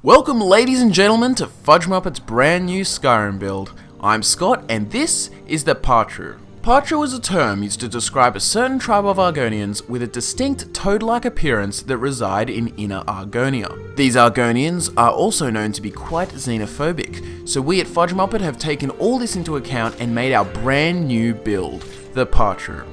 Welcome ladies and gentlemen to FudgeMuppet's brand new Skyrim build. I'm Scott and this is the Paatru. Paatru is a term used to describe a certain tribe of Argonians with a distinct toad-like appearance that reside in Inner Argonia. These Argonians are also known to be quite xenophobic, so we at FudgeMuppet have taken all this into account and made our brand new build, the Paatru.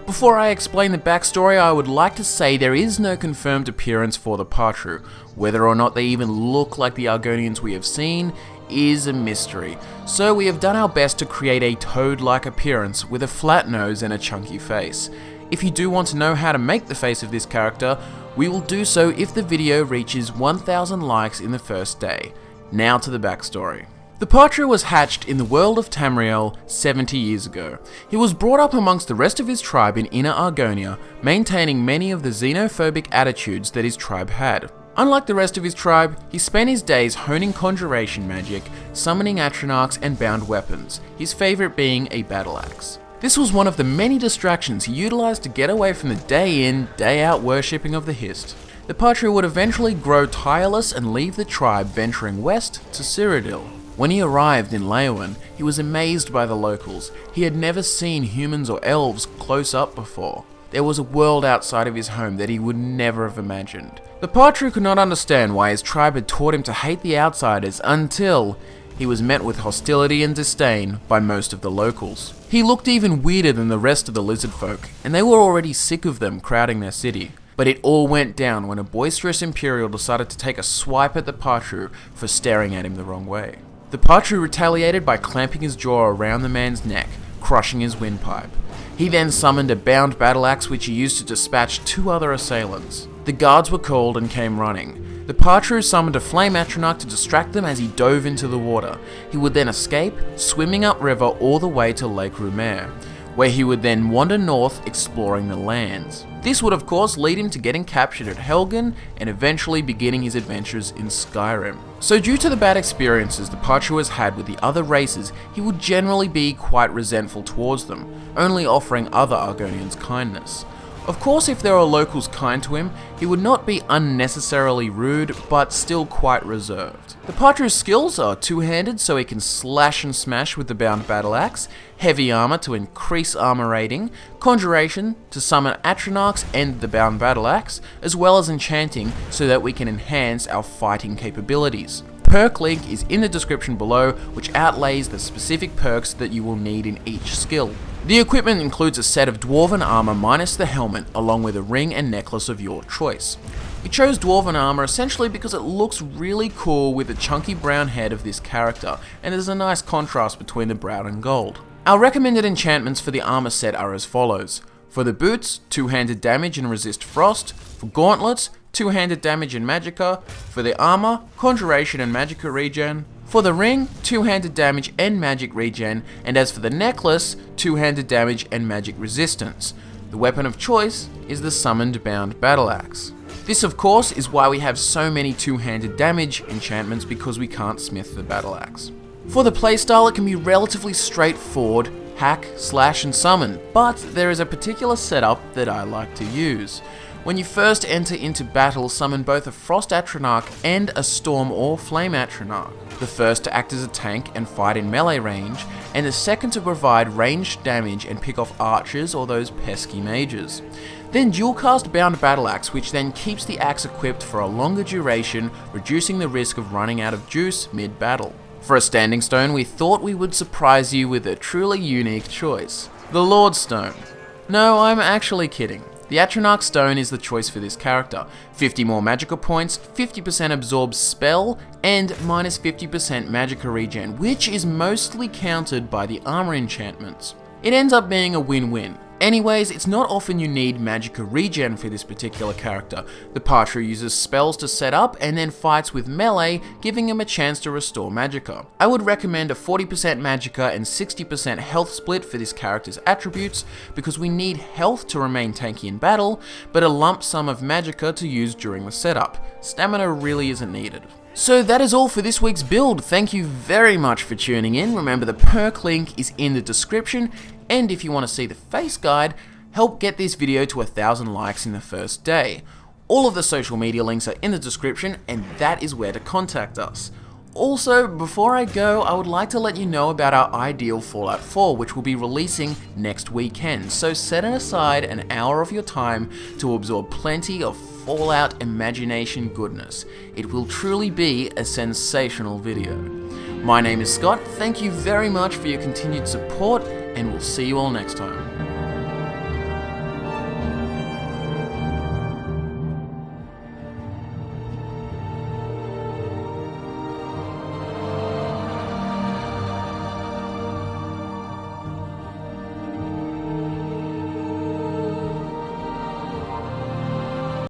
Before I explain the backstory, I would like to say there is no confirmed appearance for the Paatru. Whether or not they even look like the Argonians we have seen is a mystery, so we have done our best to create a toad-like appearance with a flat nose and a chunky face. If you do want to know how to make the face of this character, we will do so if the video reaches 1,000 likes in the first day. Now to the backstory. The Paatru was hatched in the world of Tamriel 70 years ago. He was brought up amongst the rest of his tribe in Inner Argonia, maintaining many of the xenophobic attitudes that his tribe had. Unlike the rest of his tribe, he spent his days honing conjuration magic, summoning atronachs and bound weapons, his favourite being a battle axe. This was one of the many distractions he utilised to get away from the day in, day out worshipping of the Hist. The Paatru would eventually grow tireless and leave the tribe, venturing west to Cyrodiil. When he arrived in Leyawiin, he was amazed by the locals. He had never seen humans or elves close up before. There was a world outside of his home that he would never have imagined. The Paatru could not understand why his tribe had taught him to hate the outsiders until he was met with hostility and disdain by most of the locals. He looked even weirder than the rest of the lizard folk, and they were already sick of them crowding their city. But it all went down when a boisterous Imperial decided to take a swipe at the Paatru for staring at him the wrong way. The Paatru retaliated by clamping his jaw around the man's neck, crushing his windpipe. He then summoned a bound battle axe which he used to dispatch two other assailants. The guards were called and came running. The Paatru summoned a flame atronach to distract them as he dove into the water. He would then escape, swimming upriver all the way to Lake Rumer, where he would then wander north exploring the lands. This would of course lead him to getting captured at Helgen and eventually beginning his adventures in Skyrim. So due to the bad experiences the Paatru has had with the other races, he would generally be quite resentful towards them, only offering other Argonians kindness. Of course, if there are locals kind to him, he would not be unnecessarily rude, but still quite reserved. The Paatru's skills are two-handed, so he can slash and smash with the bound battle axe, heavy armor to increase armor rating, conjuration to summon atronachs and the bound battle axe, as well as enchanting so that we can enhance our fighting capabilities. Perk link is in the description below, which outlays the specific perks that you will need in each skill. The equipment includes a set of dwarven armor minus the helmet, along with a ring and necklace of your choice. We chose dwarven armor essentially because it looks really cool with the chunky brown head of this character, and there's a nice contrast between the brown and gold. Our recommended enchantments for the armor set are as follows. For the boots, two-handed damage and resist frost. For gauntlets, two-handed damage and magicka. For the armor, conjuration and magicka regen. For the ring, two-handed damage and magic regen, and as for the necklace, two-handed damage and magic resistance. The weapon of choice is the summoned bound battle axe. This of course is why we have so many two-handed damage enchantments, because we can't smith the battle axe. For the playstyle, it can be relatively straightforward, hack, slash and summon, but there is a particular setup that I like to use. When you first enter into battle, summon both a Frost Atronach and a Storm or Flame Atronach. The first to act as a tank and fight in melee range, and the second to provide ranged damage and pick off archers or those pesky mages. Then dual cast Bound Battle Axe, which then keeps the axe equipped for a longer duration, reducing the risk of running out of juice mid-battle. For a standing stone, we thought we would surprise you with a truly unique choice. The Lord Stone. No, I'm actually kidding. The Atronach Stone is the choice for this character. 50 more magicka points, 50% absorb spell, and minus 50% magicka regen, which is mostly countered by the armor enchantments. It ends up being a win-win. Anyways, it's not often you need magicka regen for this particular character. The Paatru uses spells to set up and then fights with melee, giving him a chance to restore magicka. I would recommend a 40% magicka and 60% health split for this character's attributes, because we need health to remain tanky in battle, but a lump sum of magicka to use during the setup. Stamina really isn't needed. So that is all for this week's build. Thank you very much for tuning in. Remember, the perk link is in the description, and if you want to see the face guide, help get this video to 1,000 likes in the first day. All of the social media links are in the description, and that is where to contact us. Also, before I go, I would like to let you know about our ideal Fallout 4, which will be releasing next weekend, so set aside an hour of your time to absorb plenty of Fallout imagination goodness. It will truly be a sensational video. My name is Scott, thank you very much for your continued support, and we'll see you all next time.